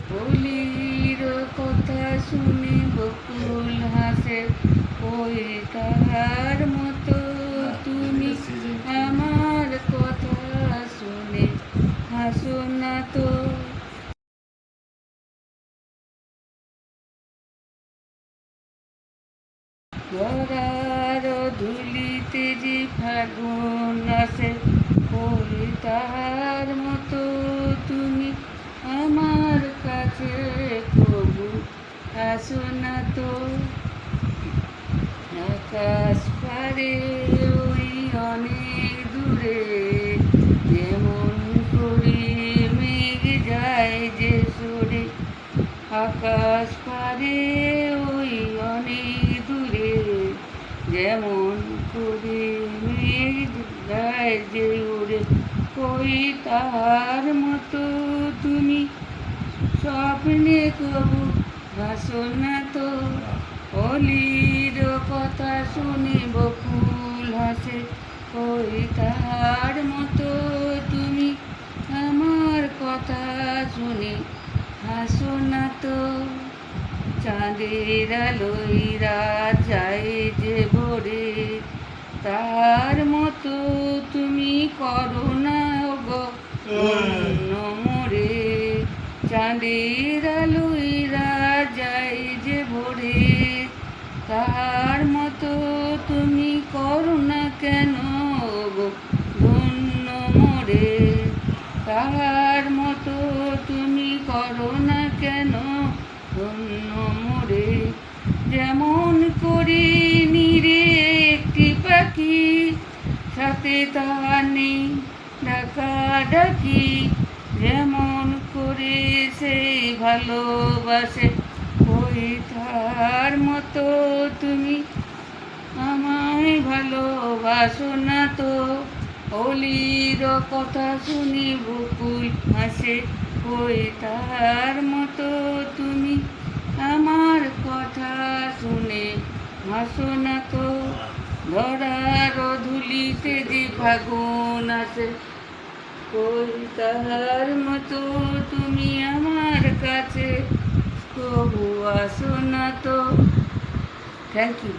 বলির কথা শুনে বকুল হাসে, ওই তাহার মতো তুমি আমার কথা শুনে হাসো না তো। ধরার ধুলিতে যে ফাগুন আসে, ওই তাহার মতো তুমি আমার কাছে কবু আসো না তো। আকাশ পারে ওই অনেক দূরে, যেমন করে মেঘ যায় যে সরে। আকাশ পারে ওই অনেক দূরে, যেমন করে মেঘ যায় যে ওরে। ওই তাহার মতো তুমি স্বপ্নে কবু ভাসো না তো। অলির কথা শুনে বকুল হাসে, ওই তাহার মতো তুমি আমার কথা শুনে হাসো না তো। চাঁদের আলোয় রাত যায় যে ভোরে, তার মতো তুমি করো না গো অন্য মোরে। চাঁদের আলোয় রাত যায় যে ভোরে, তার মতো তুমি করো না কেন গো ধন্য মোরে। তাহার মতো তুমি করো না কেন ধন্য মোরে। যেমন করি নিরে একটি পাখি, সাথে তাহার নেই ডাকা ডাকি, যেমন করে সেই ভালোবাসে, ওই তার মতো তুমি আমায় ভালোবাসো না তো। অলির কথা শুনি বকুল হাসে, ওই তার মতো তুমি আমার কথা শুনে হাসো না তো। ধরার ধুলিতে যে ফাগুন আসে, ওই তাহার মতো তুমি আমার কাছে কবু আসো না তো। Thank you.